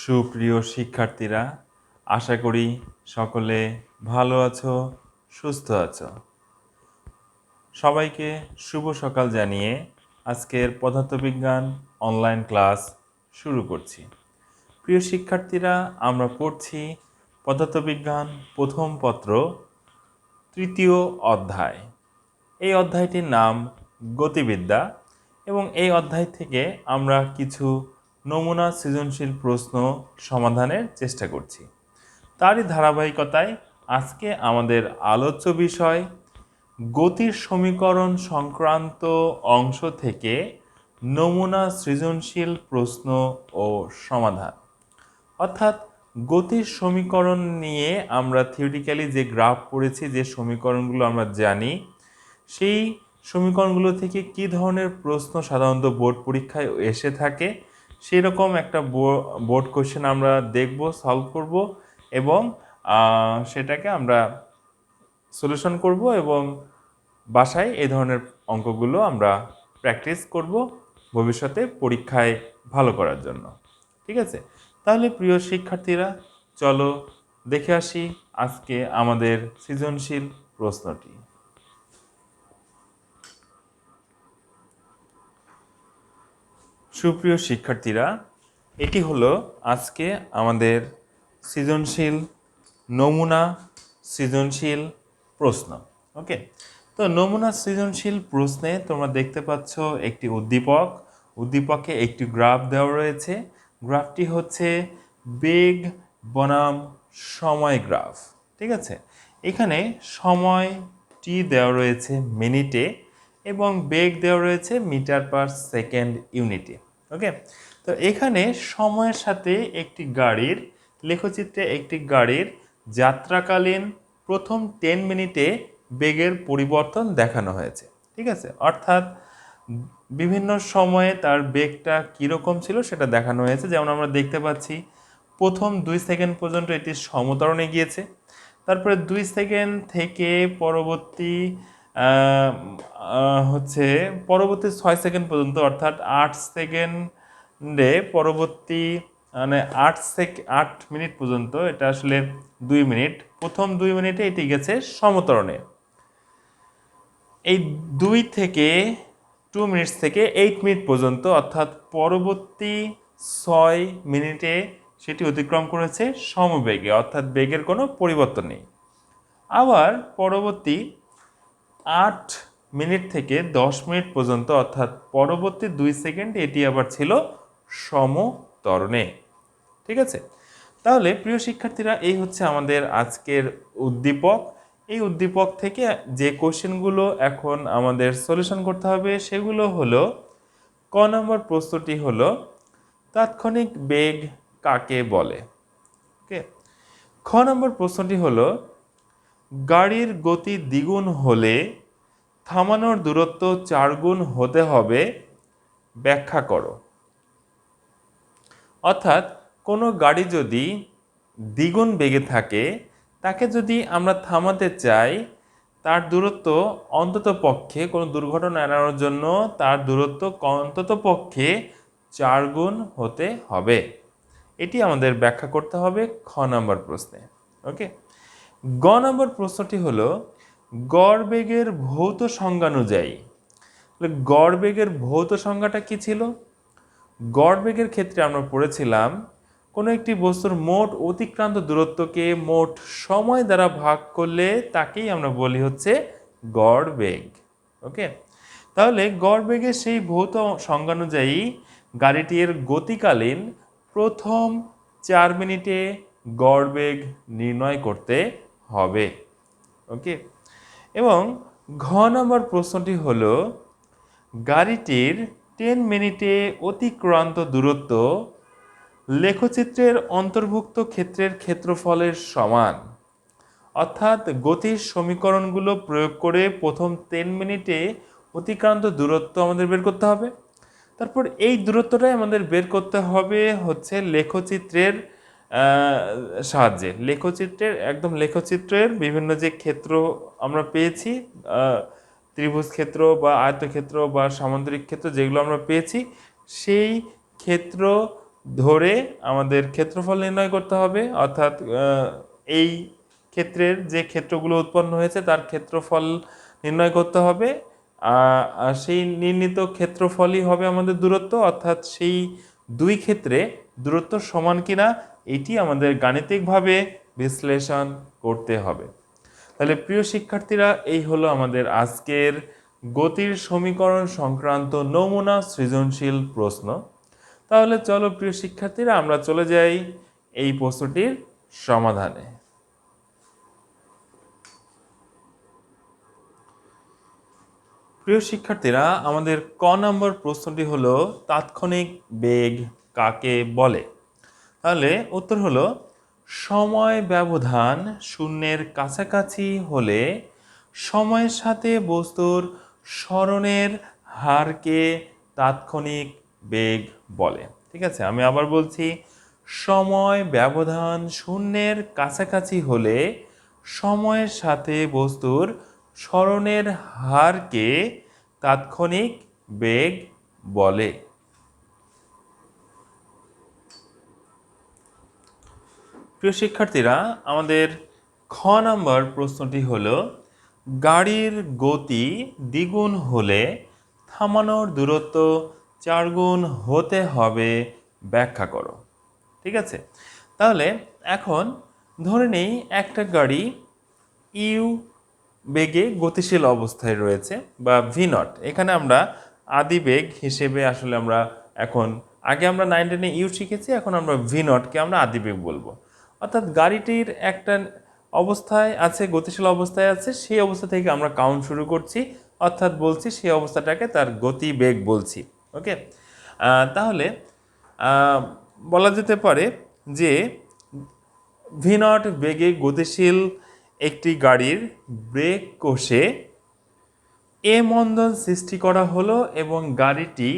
সুপ্রিয় শিক্ষার্থীরা, আশা করি সকলে ভালো আছো, সুস্থ আছো। সবাইকে শুভ সকাল জানিয়ে আজকের পদার্থবিজ্ঞান অনলাইন ক্লাস শুরু করছি। প্রিয় শিক্ষার্থীরা, আমরা পড়ছি পদার্থবিজ্ঞান প্রথম পত্র তৃতীয় অধ্যায়। এই অধ্যায়টির নাম গতিবিদ্যা এবং এই অধ্যায় থেকে আমরা কিছু নমুনা সৃজনশীল প্রশ্ন সমাধানের চেষ্টা করছি। তারই ধারাবাহিকতায় আজকে আমাদের আলোচ্য বিষয় গতির সমীকরণ সংক্রান্ত অংশ থেকে নমুনা সৃজনশীল প্রশ্ন ও সমাধান। অর্থাৎ গতির সমীকরণ নিয়ে আমরা থিওরিটিক্যালি যে গ্রাফ পড়েছি, যে সমীকরণগুলো আমরা জানি, সেই সমীকরণগুলো থেকে কী ধরনের প্রশ্ন সাধারণত বোর্ড পরীক্ষায় এসে থাকে সেই রকম একটা বোর্ড কোশ্চেন আমরা দেখব, সলভ করব এবং সেটাকে আমরা সলিউশন করব এবং বাসায় এই ধরনের অঙ্কগুলো আমরা প্র্যাকটিস করব ভবিষ্যতে পরীক্ষায় ভালো করার জন্য। ঠিক আছে, তাহলে প্রিয় শিক্ষার্থীরা, চলো দেখে আসি আজকে আমাদের সৃজনশীল প্রশ্নটি। সুপ্রিয় শিক্ষার্থীরা, এটি হলো আজকে আমাদের সৃজনশীল নমুনা সৃজনশীল প্রশ্ন। ওকে, তো নমুনা সৃজনশীল প্রশ্নে তোমরা দেখতে পাচ্ছ একটি উদ্দীপকে একটি গ্রাফ দেওয়া রয়েছে। গ্রাফটি হচ্ছে বেগ বনাম সময় গ্রাফ। ঠিক আছে, এখানে সময় টি দেওয়া রয়েছে মিনিটে এবং বেগ দেওয়া রয়েছে মিটার পার সেকেন্ড ইউনিটে। ওকে, তো এখানে সময়ের সাথে একটি গাড়ির লেখচিত্রে একটি গাড়ির যাত্রাকালীন প্রথম 10 মিনিটে বেগের পরিবর্তন দেখানো হয়েছে। ঠিক আছে, অর্থাৎ বিভিন্ন সময়ে তার বেগটা কীরকম ছিল সেটা দেখানো হয়েছে। যেমন আমরা দেখতে পাচ্ছি প্রথম 2 সেকেন্ড পর্যন্ত এটি সমতরণে গিয়েছে, তারপরে 2 সেকেন্ড থেকে পরবর্তী পরবর্তী 6 সেকেন্ড পর্যন্ত, অর্থাৎ 8 সেকেন্ডে পরবর্তী মানে 8 মিনিট পর্যন্ত, এটা আসলে 2 মিনিট, প্রথম 2 মিনিটে এটি গেছে সমতরণে। এই 2 থেকে 2 মিনিট থেকে 8 মিনিট পর্যন্ত, অর্থাৎ পরবর্তী 6 মিনিটে সেটি অতিক্রম করেছে সমবেগে, অর্থাৎ বেগের কোনো পরিবর্তন নেই। আবার পরবর্তী 8 মিনিট থেকে 10 মিনিট পর্যন্ত, অর্থাৎ পরবর্তী 2 সেকেন্ড এটি আবার ছিল সমতরণে। ঠিক আছে, তাহলে প্রিয় শিক্ষার্থীরা, এই হচ্ছে আমাদের আজকের উদ্দীপক। এই উদ্দীপক থেকে যে কোশ্চেনগুলো এখন আমাদের সলিউশন করতে হবে সেগুলো হলো, ক নম্বর প্রশ্নটি হলো তাৎক্ষণিক বেগ কাকে বলে। ওকে, খ নম্বর প্রশ্নটি হলো গাড়ির গতি দ্বিগুণ হলে থামানোর দূরত্ব 4 গুণ হতে হবে, ব্যাখ্যা করো। অর্থাৎ কোনো গাড়ি যদি দ্বিগুণ বেগে থাকে, তাকে যদি আমরা থামাতে চাই, তার দূরত্ব অন্তত পক্ষে, কোনো দুর্ঘটনা এড়ানোর জন্য তার দূরত্ব অন্তত পক্ষে 4 গুণ হতে হবে। এটি আমাদের ব্যাখ্যা করতে হবে খ নম্বর প্রশ্নে। ওকে, গ নম্বর প্রশ্নটি হলো গড় বেগের ভৌত সংজ্ঞানুযায়ী। গড় বেগের ভৌত সংজ্ঞাটা কি ছিল? গড় বেগের ক্ষেত্রে আমরা পড়েছিলাম কোনো একটি বস্তুর মোট অতিক্রান্ত দূরত্বকে মোট সময় দ্বারা ভাগ করলে তাকেই আমরা বলি হচ্ছে গড় বেগ। ওকে, তাহলে গড় বেগের সেই ভৌত সংজ্ঞানুযায়ী গাড়িটির গতিকালীন প্রথম 4 মিনিটে গড় বেগ নির্ণয় করতে হবে। ওকে, এবং ঘ নম্বর প্রশ্নটি হলো গাড়িটির 10 মিনিটে অতিক্রান্ত দূরত্ব লেখচিত্রের অন্তর্ভুক্ত ক্ষেত্রের ক্ষেত্রফলের সমান। অর্থাৎ গতির সমীকরণগুলো প্রয়োগ করে প্রথম 10 মিনিটে অতিক্রান্ত দূরত্ব আমাদের বের করতে হবে। তারপর এই দূরত্বটাই আমাদের বের করতে হবে হচ্ছে লেখচিত্রের সাহায্যে। লেখচিত্রের বিভিন্ন যে ক্ষেত্র আমরা পেয়েছি, ত্রিভুজ ক্ষেত্র বা আয়তক্ষেত্র বা সামান্তরিক ক্ষেত্র যেগুলো আমরা পেয়েছি, সেই ক্ষেত্র ধরে আমাদের ক্ষেত্রফল নির্ণয় করতে হবে, অর্থাৎ এই ক্ষেত্রের যে ক্ষেত্রগুলো উৎপন্ন হয়েছে তার ক্ষেত্রফল নির্ণয় করতে হবে। আর সেই নির্ণীত ক্ষেত্রফলই হবে আমাদের দূরত্ব, অর্থাৎ সেই দুই ক্ষেত্রে দূরত্ব সমান কিনা এটি আমাদের গাণিতিকভাবে বিশ্লেষণ করতে হবে। তাহলে প্রিয় শিক্ষার্থীরা, এই হলো আমাদের আজকের গতির সমীকরণ সংক্রান্ত নমুনা সৃজনশীল প্রশ্ন। তাহলে চলো প্রিয় শিক্ষার্থীরা, আমরা চলে যাই এই প্রশ্নটির সমাধানে। প্রিয় শিক্ষার্থীরা, আমাদের ক নম্বর প্রশ্নটি হলো তাৎক্ষণিক বেগ কাকে বলে। তাহলে উত্তর হলো সময় ব্যবধান শূন্যের কাছাকাছি হলে সময়ের সাথে বস্তুর সরণের হারকে তাৎক্ষণিক বেগ বলে। ঠিক আছে, আমি আবার বলছি, সময় ব্যবধান শূন্যের কাছাকাছি হলে সময়ের সাথে বস্তুর সরণের হারকে তাৎক্ষণিক বেগ বলে। প্রিয় শিক্ষার্থীরা, আমাদের খ নম্বর প্রশ্নটি হলো গাড়ির গতি দ্বিগুণ হলে থামানোর দূরত্ব 4 গুণ হতে হবে, ব্যাখ্যা করো। ঠিক আছে, তাহলে এখন ধরে নেই একটা গাড়ি ইউ বেগে গতিশীল অবস্থায় রয়েছে, বা ভি নট। এখানে আমরা আদি বেগ হিসেবে আসলে আমরা এখন, আগে আমরা 9-10-এ ইউ শিখেছি, এখন আমরা ভি নটকে আমরা আদি বেগ বলবো। অর্থাৎ গাড়িটির একটা অবস্থায় আছে, গতিশীল অবস্থায় আছে, সেই অবস্থা থেকে আমরা কাউন্ট শুরু করছি, অর্থাৎ বলছি সেই অবস্থাটাকে তার গতি বেগ বলছি। ওকে, তাহলে বলা যেতে পারে যে ভি নট বেগে গতিশীল একটি গাড়ির ব্রেক কষে এ মন্দন সৃষ্টি করা হলো এবং গাড়িটি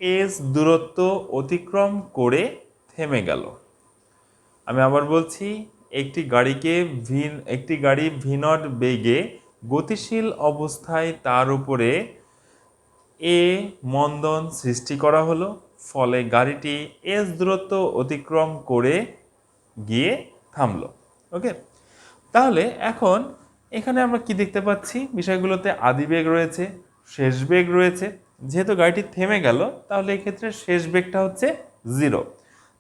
এস দূরত্ব অতিক্রম করে থেমে গেল। আমি আবার বলছি, একটি গাড়ি ভি নট বেগে গতিশীল অবস্থায় তার উপরে এ মন্দন সৃষ্টি করা হলো, ফলে গাড়িটি এস দূরত্ব অতিক্রম করে গিয়ে থামলো। ওকে, তাহলে এখন এখানে আমরা কি দেখতে পাচ্ছি, বিষয়গুলোতে আদি বেগ রয়েছে, শেষ বেগ রয়েছে। যেহেতু গাড়িটি থেমে গেল, তাহলে এই ক্ষেত্রে শেষ বেগটা হচ্ছে 0।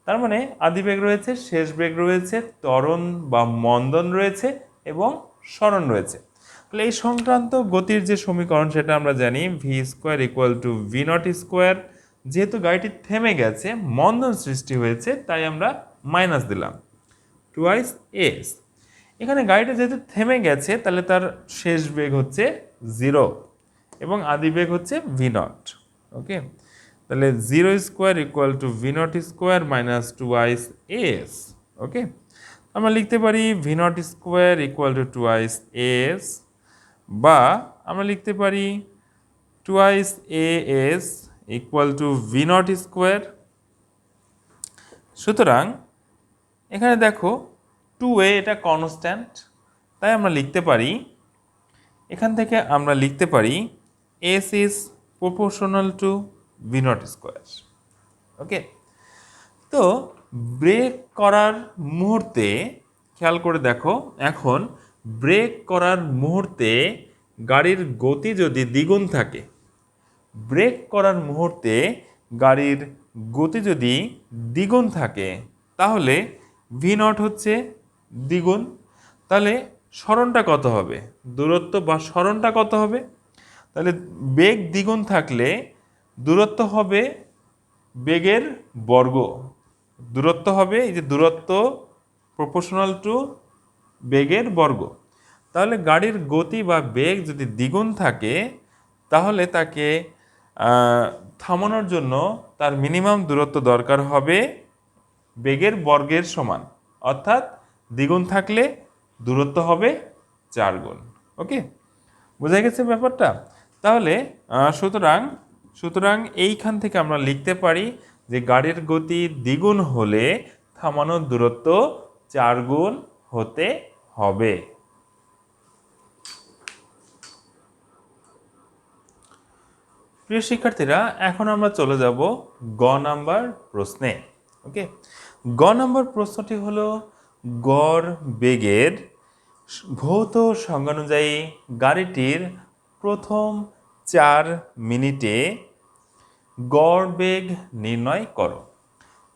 তার মানে আদি বেগ রয়েছে, শেষ বেগ রয়েছে, ত্বরণ বা মন্দন রয়েছে এবং সরণ রয়েছে। তাহলে এই সংক্রান্ত গতির যে সমীকরণ সেটা আমরা জানি, V square equal to V not square. যেহেতু গাড়িটি থেমে গেছে, মন্দন সৃষ্টি হয়েছে, তাই আমরা মাইনাস দিলাম টুয়াইস এস। এখানে গাড়িটা যেহেতু থেমে গেছে, তাহলে তার শেষ বেগ হচ্ছে 0 এবং আদি বেগ হচ্ছে ভি নট। ওকে, তাহলে 0 square equal to V not square minus twice S. Okay, আমরা লিখতে পারি V not square equal to twice S, বা আমরা লিখতে পারি twice A S equal to V not square. সুতরাং এখানে দেখো 2a এটা কনস্ট্যান্ট, তাই আমরা লিখতে পারি, এখান থেকে আমরা লিখতে পারি S is proportional to V not square. Okay, তো ব্রেক করার মুহূর্তে খেয়াল করে দেখো, এখন ব্রেক করার মুহূর্তে গাড়ির গতি যদি দ্বিগুণ থাকে, ব্রেক করার মুহূর্তে গাড়ির গতি যদি দ্বিগুণ থাকে, তাহলে ভি নট হচ্ছে দ্বিগুণ। তাহলে সরণটা কত হবে, দূরত্ব বা সরণটা কত হবে? তাহলে বেগ দ্বিগুণ থাকলে দূরত্ব হবে বেগের বর্গ। দূরত্ব হবে, এই যে দূরত্ব প্রপোর্শনাল টু বেগের বর্গ। তাহলে গাড়ির গতি বা বেগ যদি দ্বিগুণ থাকে, তাহলে তাকে থামানোর জন্য তার মিনিমাম দূরত্ব দরকার হবে বেগের বর্গের সমান, অর্থাৎ দ্বিগুণ থাকলে দূরত্ব হবে 4 গুণ। ওকে, বোঝা গেছে ব্যাপারটা? তাহলে সুতরাং এইখান থেকে আমরা লিখতে পারি যে গাড়ির গতি দ্বিগুণ হলে থামানোর দূরত্ব 4 গুণ হতে হবে। প্রিয় শিক্ষার্থীরা, এখন আমরা চলে যাব গ নাম্বার প্রশ্নে। ওকে, গ নম্বর প্রশ্নটি হলো গড় বেগের ভৌত সংজ্ঞানুযায়ী গাড়িটির প্রথম 4 মিনিটে গড় বেগ নির্ণয় করো।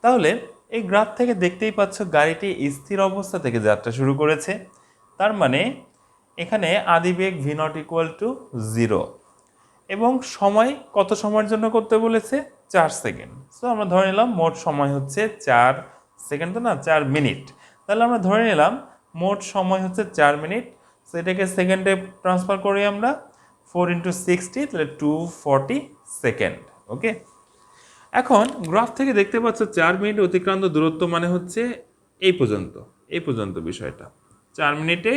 তাহলে এই গ্রাফ থেকে দেখতেই পাচ্ছ গাড়িটি স্থির অবস্থা থেকে যাত্রা শুরু করেছে, তার মানে এখানে আদিবেগ ভি নট ইকুয়াল টু 0 এবং সময় কত সময়ের জন্য করতে বলেছে 4 সেকেন্ড। সো আমরা ধরে নিলাম মোট সময় হচ্ছে 4 সেকেন্ড, তো না 4 মিনিট, তাহলে আমরা ধরে নিলাম মোট সময় হচ্ছে 4 মিনিট। সো এটাকে সেকেন্ডে ট্রান্সফার করি আমরা, 4 ইন্টু 60, তাহলে 240 সেকেন্ড। ওকে, এখন গ্রাফ থেকে দেখতে পাচ্ছ 4 মিনিট অতিক্রান্ত দূরত্ব মানে হচ্ছে এই পর্যন্ত বিষয়টা 4 মিনিটে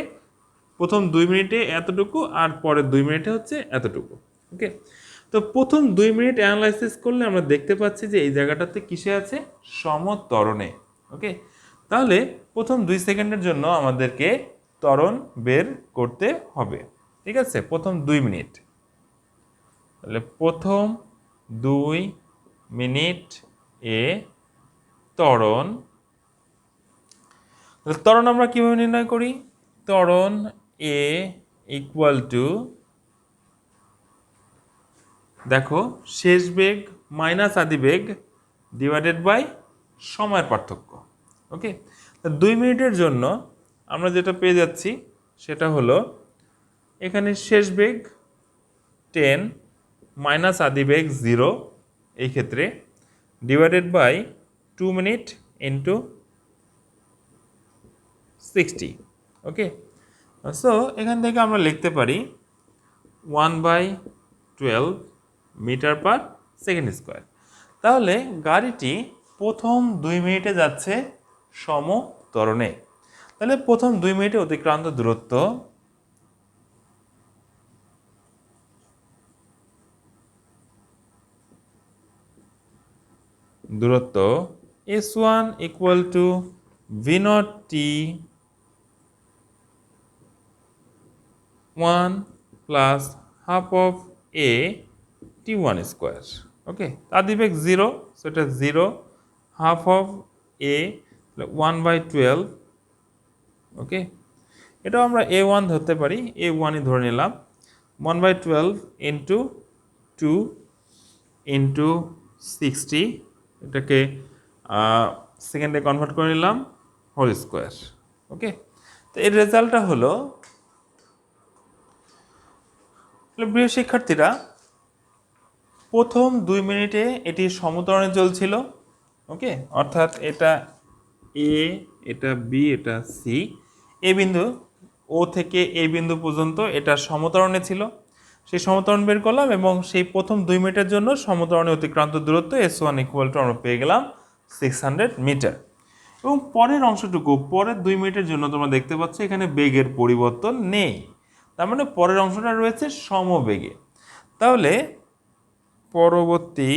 প্রথম 2 মিনিটে এতটুকু আর পরের 2 মিনিটে হচ্ছে এতটুকু। ওকে, তো প্রথম 2 মিনিট অ্যানালাইসিস করলে আমরা দেখতে পাচ্ছি যে এই জায়গাটাতে কিসে আছে, সমত্বরণে। ওকে, তাহলে প্রথম 2 সেকেন্ডের জন্য আমাদেরকে ত্বরণ বের করতে হবে। ঠিক আছে, প্রথম 2 মিনিট, তাহলে প্রথম 2 মিনিট এ ত্বরণ, ত্বরণ আমরা কিভাবে নির্ণয় করি, ত্বরণ এ ইকুয়াল টু, দেখো শেষ বেগ মাইনাস আদি বেগ ডিভাইডেড বাই সময়ের পার্থক্য। ওকে, 2 মিনিটের জন্য আমরা যেটা পেয়ে যাচ্ছি সেটা হলো এখানে শেষ বেগ 10 মাইনাস আদি বেগ 0 এই ক্ষেত্রে divided by 2 minute into 60। Okay, so এখান থেকে আমরা লিখতে পারি 1/12 মিটার পার সেকেন্ড স্কোয়ার। তাহলে গাড়িটি প্রথম 2 মিনিটে যাচ্ছে সমত্বরণে। তাহলে প্রথম 2 মিনিটে অতিক্রান্ত দূরত্ব S1 equal to V naught T 1 plus half of a T1 square. Okay, আদিবেগ 0, সেটা 0, হাফ অফ এ 1/12। ওকে, এটাও আমরা A1 ধরতে পারি, A1ই ধরে নিলাম, 1/12 ইন্টু 2 ইন্টু 60, এটাকে সেকেন্ডে কনভার্ট করে নিলাম, হোল স্কোয়ার। ওকে, তো এর রেজাল্টটা হলো, প্রিয় শিক্ষার্থীরা, প্রথম 2 মিনিটে এটি সমত্বরণে চলছিল। ওকে, অর্থাৎ এটা এ, এটা বি, এটা সি, এ বিন্দু ও থেকে এই বিন্দু পর্যন্ত এটা সমত্বরণে ছিল। সেই সমত্বরণ বের করলাম এবং সেই প্রথম 2 মিনিটের জন্য সমত্বরণে অতিক্রান্ত দূরত্ব S1 ইকুয়াল টু আমরা পেয়ে গেলাম 600 মিটার। এবং পরের অংশটুকু, পরের 2 মিনিটের জন্য তোমরা দেখতে পাচ্ছ এখানে বেগের পরিবর্তন নেই, তার মানে পরের অংশটা রয়েছে সমবেগে। তাহলে পরবর্তী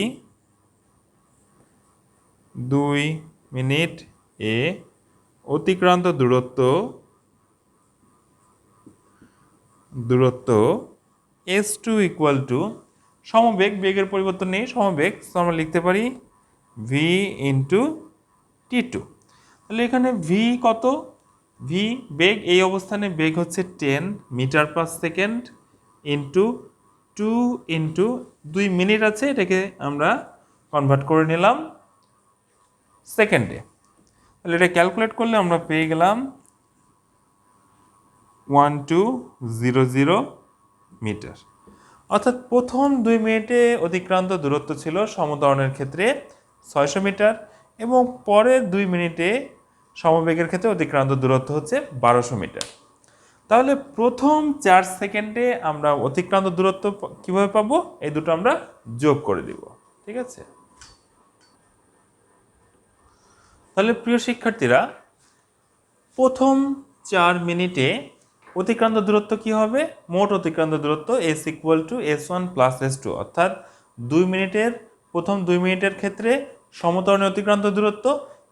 2 মিনিট এ অতিক্রান্ত দূরত্ব S2 ইকুয়াল টু সমবেগ, বেগের পরিবর্তন নেই, সমবেগ, তো আমরা লিখতে পারি V ইন্টু T2। তাহলে এখানে V কত, V বেগ, এই অবস্থানে বেগ হচ্ছে 10 metre per second into 2 into 2 minute আছে, এটাকে আমরা কনভার্ট করে নিলাম সেকেন্ডে। তাহলে এটা ক্যালকুলেট করলে আমরা পেয়ে গেলাম 1200 মিটার। অর্থাৎ প্রথম 2 মিনিটে অতিক্রান্ত দূরত্ব ছিল সমত্বরণের ক্ষেত্রে 600 মিটার এবং পরের 2 মিনিটে সমবেগের ক্ষেত্রে অতিক্রান্ত দূরত্ব হচ্ছে 1200 মিটার। তাহলে প্রথম 4 সেকেন্ডে আমরা অতিক্রান্ত দূরত্ব কিভাবে পাবো, এই দুটো আমরা যোগ করে দিব। ঠিক আছে, তাহলে প্রিয় শিক্ষার্থীরা, প্রথম 4 মিনিটে অতিক্রান্ত দূরত্ব কি হবে, মোট অতিক্রান্ত দূরত্ব S equal to S1 plus S2, অর্থাৎ 2 মিনিটের প্রথম 2 মিনিটের ক্ষেত্রে সমত্বরণে অতিক্রান্ত দূরত্ব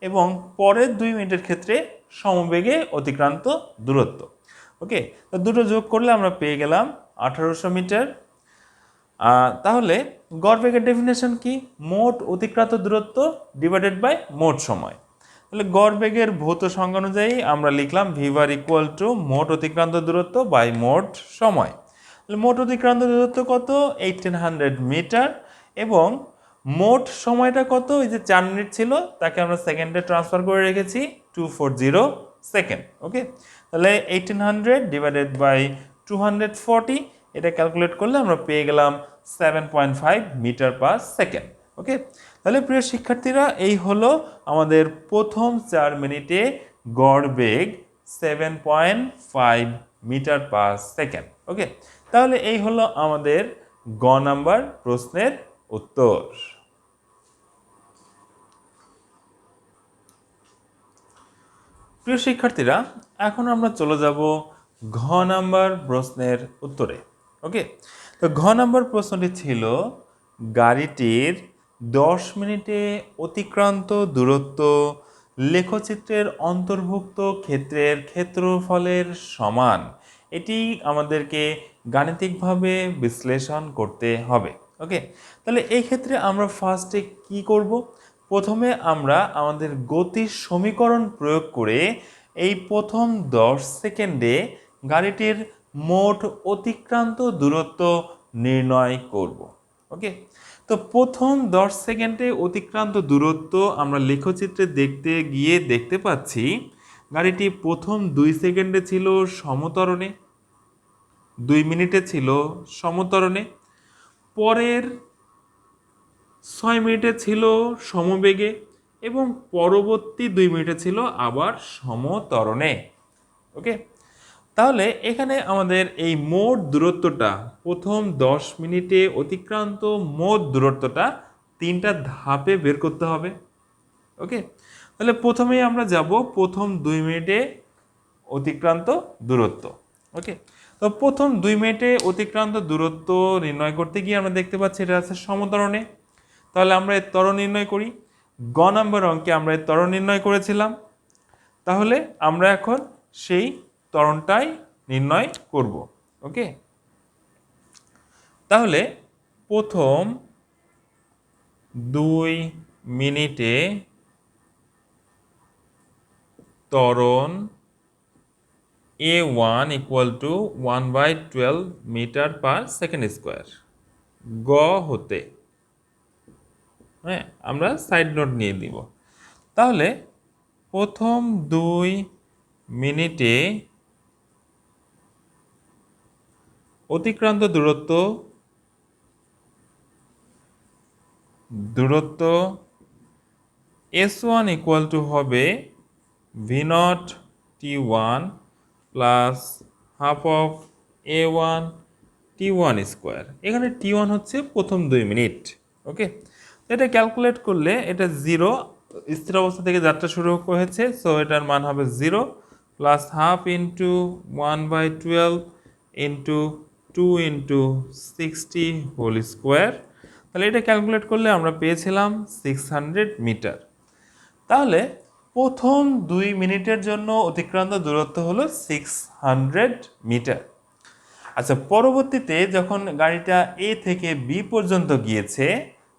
এবং পরের 2 মিনিটের ক্ষেত্রে সমবেগে অতিক্রান্ত দূরত্ব। ওকে, তো দুটো যোগ করলে আমরা পেয়ে গেলাম 1800 মিটার। তাহলে গড় বেগের ডেফিনেশন কি? মোট অতিক্রান্ত দূরত্ব ডিভাইডেড বাই মোট সময়। তাহলে গড় বেগের ভৌত সংজ্ঞা অনুযায়ী আমরা লিখলাম ভিভার ইকুয়াল টু মোট অতিক্রান্ত দূরত্ব বাই মোট সময়। তাহলে মোট অতিক্রান্ত দূরত্ব কত? 1800 মিটার, এবং মোট সময়টা কত? এই যে 4 মিনিট ছিল তাকে আমরা সেকেন্ডে ট্রান্সফার করে রেখেছি 240 সেকেন্ড। ওকে, তাহলে 1800 ডিভাইডেড বাই 240, এটা ক্যালকুলেট করলে আমরা পেয়ে গেলাম 7.5 মিটার পার সেকেন্ড। ওকে, তাহলে প্রিয় শিক্ষার্থীরা, এই হলো আমাদের প্রথম 4 মিনিটে গড় বেগ 7.5 মিটার পার সেকেন্ড। ওকে, তাহলে এই হলো আমাদের গ নাম্বার প্রশ্নের উত্তর। প্রিয় শিক্ষার্থীরা, এখন আমরা চলে যাব ঘ নাম্বার প্রশ্নের উত্তরে। ওকে, তো ঘ নাম্বার প্রশ্নটি ছিল গাড়িটির 10 মিনিটে অতিক্রান্ত দূরত্ব লেখচিত্রের অন্তর্ভুক্ত ক্ষেত্রের ক্ষেত্রফলের সমান। এটি আমাদেরকে গাণিতিকভাবে বিশ্লেষণ করতে হবে। ওকে, তাহলে এই ক্ষেত্রে আমরা ফার্স্টে কি করব? প্রথমে আমরা আমাদের গতির সমীকরণ প্রয়োগ করে এই প্রথম 10 সেকেন্ডে গাড়িটির মোট অতিক্রান্ত দূরত্ব নির্ণয় করব। ওকে, তো প্রথম 10 সেকেন্ডে অতিক্রান্ত দূরত্ব আমরা লেখচিত্রে দেখতে গিয়ে দেখতে পাচ্ছি গাড়িটি প্রথম 2 সেকেন্ডে ছিল সমতরণে, 2 মিনিটে ছিল সমতরণে, পরের 6 মিনিটে ছিল সমবেগে, এবং পরবর্তী 2 মিনিটে ছিল আবার সমতরণে। ওকে, তাহলে এখানে আমাদের এই মোট দূরত্বটা প্রথম 10 মিনিটে অতিক্রান্ত মোট দূরত্বটা 3টা ধাপে বের করতে হবে। ওকে, তাহলে প্রথমেই আমরা যাব প্রথম 2 মিনিটে অতিক্রান্ত দূরত্ব। ওকে, তো প্রথম 2 মিনিটে অতিক্রান্ত দূরত্ব নির্ণয় করতে গিয়ে আমরা দেখতে পাচ্ছি এটা আছে সমতরণে। তাহলে আমরা এর ত্বরণ নির্ণয় করি। গ নাম্বার অঙ্কে আমরা এর ত্বরণ নির্ণয় করেছিলাম। তাহলে আমরা এখন সেই ত্বরণটাই নির্ণয় করব। ওকে, তাহলে প্রথম 2 মিনিটে ত্বরণ A1 equal to 1/12 metre per second square. গ হতে, হ্যাঁ, আমরা সাইড নোট নিয়ে দিব। তাহলে প্রথম 2 মিনিটে অতিক্রান্ত দূরত্ব S1 ইকুয়াল টু হবে V0 T1 plus half of A1 T1 square. এখানে T1 হচ্ছে প্রথম 2 মিনিট। ওকে, এটা ক্যালকুলেট করলে এটা 0, স্থির অবস্থা থেকে যাত্রা শুরু হয়েছে, সো এটার মান হবে 0 plus half into 1/12 into 2 into 60 whole square. তাহলে এটা ক্যালকুলেট করলে আমরা পেয়েছিলাম 600 মিটার। তাহলে প্রথম 2 মিনিটের জন্য অতিক্রান্ত দূরত্ব হলো 600 মিটার। আচ্ছা, পরবর্তীতে যখন গাড়িটা এ থেকে বি পর্যন্ত গিয়েছে,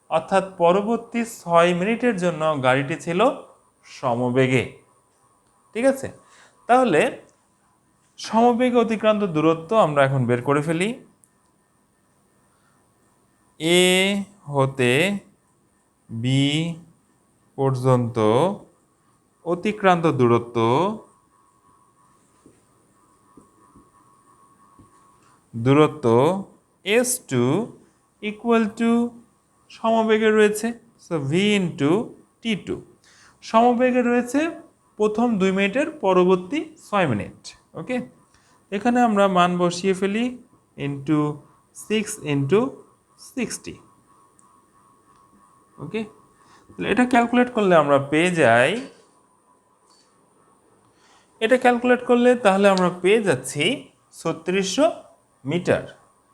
অর্থাৎ পরবর্তী 6 মিনিটের জন্য গাড়িটি ছিল সমবেগে। ঠিক আছে, তাহলে সমবেগে অতিক্রান্ত দূরত্ব আমরা এখন বের করে ফেলি। এ হতে বি পর্যন্ত অতিক্রান্ত দূরত্ব S2 ইকুয়াল টু সমবেগে রয়েছে, সো ভি ইন্টু T2। সমবেগে রয়েছে প্রথম 2 মিনিটের পরবর্তী 6 মিনিট। ওকে, এখানে আমরা মান বসিয়ে ফেলি ইন্টু 6 ইন্টু 60। ওকে, এটা ক্যালকুলেট করলে আমরা পেয়ে যাই, তাহলে আমরা পেয়ে যাচ্ছি 3600 মিটার,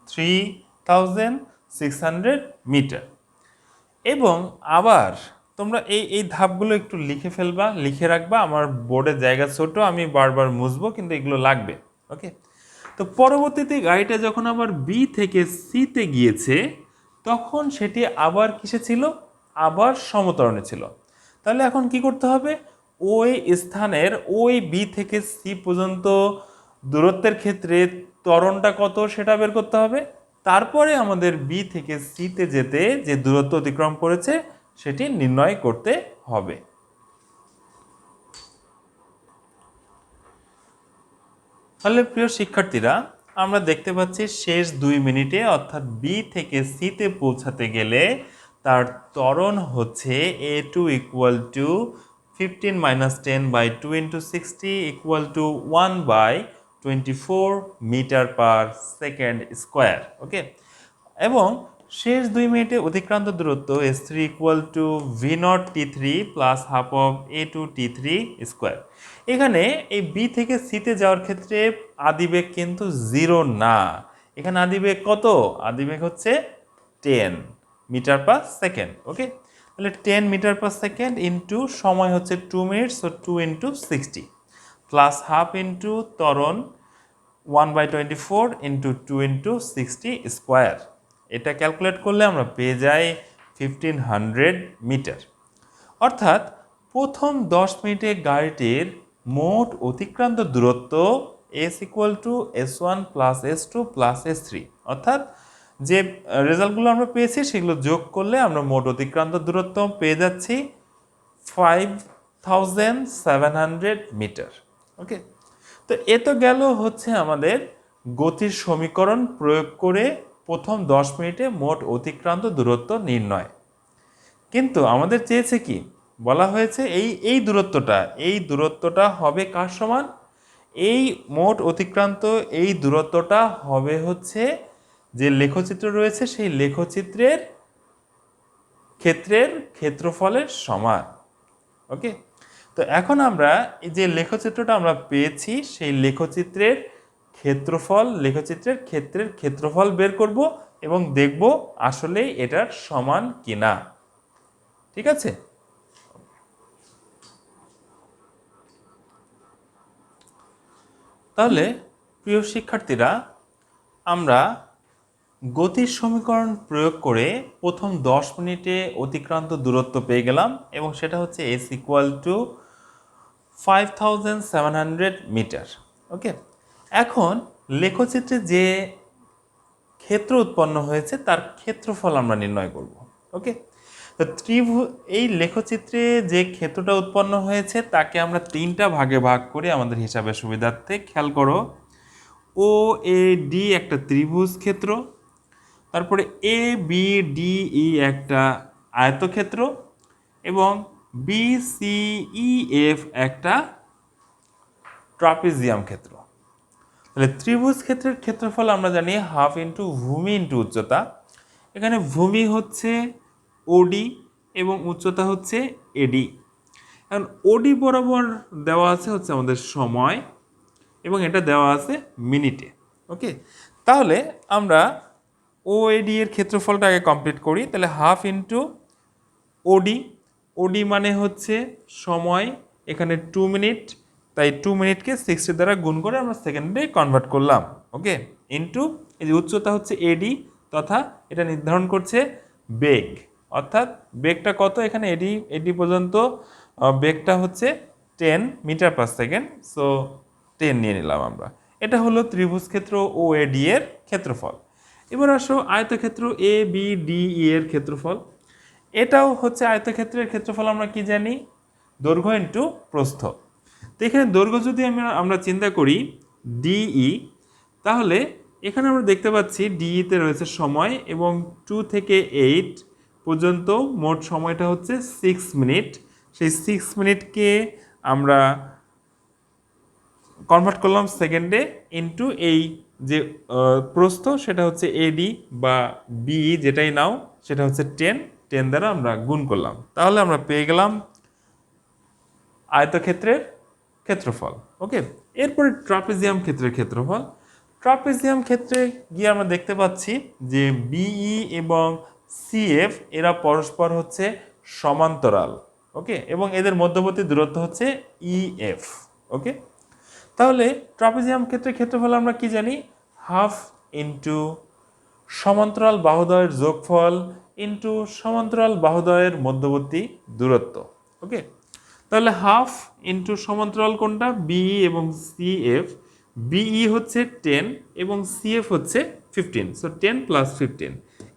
3600 মিটার। এবং আবার তোমরা এই ধাপগুলো একটু লিখে রাখবা। আমার বোর্ডের জায়গা ছোট, আমি বারবার মুছবো, কিন্তু এগুলো লাগবে। ওকে, তো পরবর্তীতে গাড়িটা যখন আবার বি থেকে সিতে গিয়েছে তখন সেটি আবার কিসে ছিল, আবার সমতরণে ছিল। তাহলে এখন কি করতে হবে, ওই স্থানের ওই বি থেকে সি পর্যন্ত দূরত্বের ক্ষেত্রে ত্বরণটা কত সেটা বের করতে হবে। তারপরে আমাদের বি থেকে সিতে যেতে যে দূরত্ব অতিক্রম করেছে সেটি নির্ণয় করতে হবে। তাহলে প্রিয় শিক্ষার্থীরা, আমরা দেখতে পাচ্ছি শেষ 2 মিনিটে অর্থাৎ বি থেকে সিতে পৌঁছাতে গেলে তার ত্বরণ হচ্ছে a2 equal to 15 - 10/2 × 60 equal to 1/24 metre per second square. Okay, এবং শেষ 2 মিনিটে অতিক্রান্ত দূরত্ব s3 equal to v0 t3 plus half of a2 t3 square. এখানে এই বি থেকে সিতে যাওয়ার ক্ষেত্রে আদিবেগ কিন্তু 0 না, এখানে আদিবেগ কত, আদিবেগ হচ্ছে 10 মিটার পার সেকেন্ড। ওকে, তাহলে 10 মিটার পার সেকেন্ড ইন্টু সময় হচ্ছে 2 minute, so 2 × 60 plus half into ত্বরণ 1/24 ইন্টু 2 × 60 স্কোয়ার। এটা ক্যালকুলেট করলে আমরা পেয়ে যাই 1500 মিটার। অর্থাৎ প্রথম 10 মিনিটে গাড়িটির মোট অতিক্রান্ত দূরত্ব s equal to s1 plus s2 plus s3, অর্থাৎ যে রেজাল্টগুলো আমরা পেয়েছি সেগুলো যোগ করলে আমরা মোট অতিক্রান্ত দূরত্ব পেয়ে যাচ্ছি 5700 মিটার। ওকে, তো এ তো গেল হচ্ছে আমাদের গতির সমীকরণ প্রয়োগ করে প্রথম 10 মিনিটে মোট অতিক্রান্ত দূরত্ব নির্ণয়। কিন্তু আমাদের চেয়েছে কি, বলা হয়েছে এই দূরত্বটা হবে কার সমান, এই মোট অতিক্রান্ত এই দূরত্বটা হবে হচ্ছে যে লেখচিত্র রয়েছে সেই লেখচিত্রের ক্ষেত্রফলের সমান। ওকে, তো এখন আমরা এই যে লেখচিত্রটা আমরা পেয়েছি সেই লেখচিত্রের ক্ষেত্রফল বের করব এবং দেখব আসলে এটার সমান কিনা। ঠিক আছে, তাহলে প্রিয় শিক্ষার্থীরা, আমরা গতির সমীকরণ প্রয়োগ করে প্রথম 10 মিনিটে অতিক্রান্ত দূরত্ব পেয়ে গেলাম এবং সেটা হচ্ছে s ইকুয়াল টু 5700 মিটার। ওকে, এখন লেখচিত্রে যে ক্ষেত্র উৎপন্ন হয়েছে তার ক্ষেত্রফল আমরা নির্ণয় করব। ওকে, তো এই লেখচিত্রে যে ক্ষেত্রটা উৎপন্ন হয়েছে তাকে আমরা 3টা ভাগে ভাগ করে আমাদের হিসাবের সুবিধার্থে। খেয়াল করো, ও এ ডি একটা ত্রিভুজ ক্ষেত্র, তারপরে এ বি ডি ই একটা আয়তক্ষেত্র এবং বি সি ই এফ একটা ট্রাপিজিয়াম ক্ষেত্র। তাহলে ত্রিভুজ ক্ষেত্রের ক্ষেত্রফল আমরা জানি হাফ ইন্টু ভূমি ইন্টু উচ্চতা। এখানে ভূমি হচ্ছে ওডি এবং উচ্চতা হচ্ছে এডি। এখন ওডি বরাবর দেওয়া আছে হচ্ছে আমাদের সময় এবং এটা দেওয়া আছে মিনিটে। ওকে, তাহলে আমরা ওএডি এর ক্ষেত্রফলটা আগে কমপ্লিট করি। তাহলে হাফ ইন্টু ওডি মানে হচ্ছে সময়, এখানে 2 মিনিট, তাই 2 মিনিটকে 60 দ্বারা গুণ করে আমরা সেকেন্ডে কনভার্ট করলাম। ওকে, ইন্টু এই যে উচ্চতা হচ্ছে এডি, তথা এটা নির্ধারণ করছে বেগ, অর্থাৎ বেগটা কত, এখানে এডি পর্যন্ত বেগটা হচ্ছে 10 মিটার পার সেকেন্ড, সো 10 নিয়ে নিলাম আমরা। এটা হলো ত্রিভুজ ক্ষেত্র ওএডি এর ক্ষেত্রফল। এবার আসো আয়তক্ষেত্র এ বি ডি ই এর ক্ষেত্রফল। এটাও হচ্ছে আয়তক্ষেত্রের ক্ষেত্রফল আমরা কি জানি, দৈর্ঘ্য ইন্টু প্রস্থ। তো এখানে দৈর্ঘ্য যদি আমরা চিন্তা করি ডিই, তাহলে এখানে আমরা দেখতে পাচ্ছি ডিইতে রয়েছে সময় এবং 2 থেকে 8 পর্যন্ত মোট সময়টা হচ্ছে 6 মিনিট। সেই 6 মিনিটকে আমরা কনভার্ট করলাম সেকেন্ডে ইন্টু এই যে প্রস্থ সেটা হচ্ছে এডি বা বিই, যেটাই নাও সেটা হচ্ছে 10 দ্বারা আমরা গুণ করলাম। তাহলে আমরা পেয়ে গেলাম আয়তক্ষেত্রের ক্ষেত্রফল। ওকে, এরপরে ট্রাপিজিয়াম ক্ষেত্রের ক্ষেত্রফল। ট্রাপিজিয়াম ক্ষেত্রে গিয়ে আমরা দেখতে পাচ্ছি যে বিই এবং সিএফ এরা পরস্পর হচ্ছে সমান্তরাল। ওকে, এবং এদের মধ্যবর্তী দূরত্ব হচ্ছে ইএফ। ওকে, তাহলে ট্রাপিজিয়াম ক্ষেত্রের ক্ষেত্রফল আমরা কি জানি, হাফ ইন্টু সমান্তরাল বাহুদ্বয়ের যোগফল ইন্টু সমান্তরাল বাহুদ্বয়ের মধ্যবর্তী দূরত্ব। ওকে, তাহলে হাফ ইন্টু সমান্তরাল কোনটা, বিই এবং সিএফ। বিই হচ্ছে 10 এবং সিএফ হচ্ছে 15, সো 10 প্লাস 15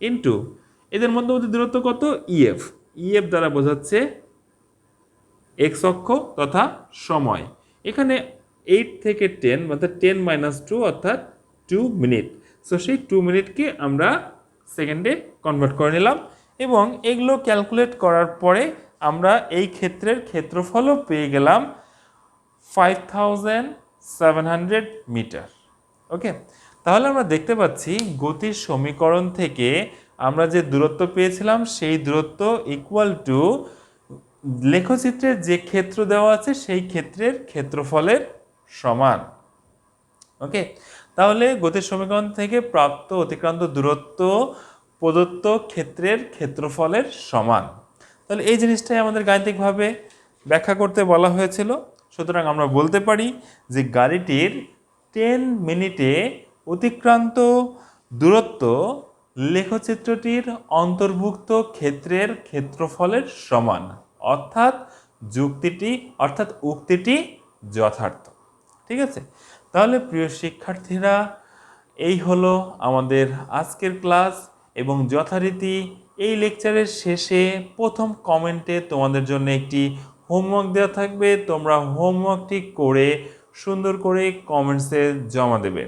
ইন্টু এদের মধ্যবর্তী দূরত্ব কত, ইএফ। ইএফ দ্বারা বোঝাচ্ছে এক্স অক্ষ তথা সময়। এখানে 8 থেকে 10 অর্থাৎ 10 মাইনাস 2 অর্থাৎ 2 মিনিট। সো সেই 2 মিনিটকে আমরা সেকেন্ডে কনভার্ট করে নিলাম এবং এগুলো ক্যালকুলেট করার পরে আমরা এই ক্ষেত্রের ক্ষেত্রফলও পেয়ে গেলাম 5700 মিটার। ওকে, তাহলে আমরা দেখতে পাচ্ছি গতির সমীকরণ থেকে আমরা যে দূরত্ব পেয়েছিলাম সেই দূরত্ব ইকুয়াল টু লেখচিত্রে যে ক্ষেত্র দেওয়া আছে সেই ক্ষেত্রের ক্ষেত্রফলের সমান। ওকে, তাহলে গতির সমীকরণ থেকে প্রাপ্ত অতিক্রান্ত দূরত্ব প্রদত্ত ক্ষেত্রের ক্ষেত্রফলের সমান। তাহলে এই জিনিসটাই আমাদের গাণিতিকভাবে ব্যাখ্যা করতে বলা হয়েছিল। সুতরাং আমরা বলতে পারি যে গাড়িটির 10 মিনিটে অতিক্রান্ত দূরত্ব লেখচিত্রটির অন্তর্ভুক্ত ক্ষেত্রের ক্ষেত্রফলের সমান, অর্থাৎ উক্তিটি যথার্থ। ঠিক আছে, তাহলে প্রিয় শিক্ষার্থীরা, এই হলো আমাদের আজকের ক্লাস এবং যথারীতি এই লেকচারের শেষে প্রথম কমেন্টে তোমাদের জন্য একটি হোমওয়ার্ক দেওয়া থাকবে। তোমরা হোমওয়ার্কটি করে সুন্দর করে কমেন্টসে জমা দেবে।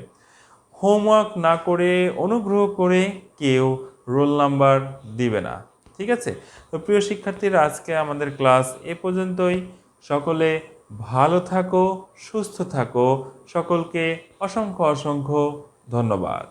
হোমওয়ার্ক না করে অনুগ্রহ করে কেউ রোল নাম্বার দিবে না। ঠিক আছে, তো প্রিয় শিক্ষার্থীরা, আজকে আমাদের ক্লাস এ পর্যন্তই। সকলে ভালো থাকো, সুস্থ থাকো, সকলকে অসংখ্য অসংখ্য ধন্যবাদ।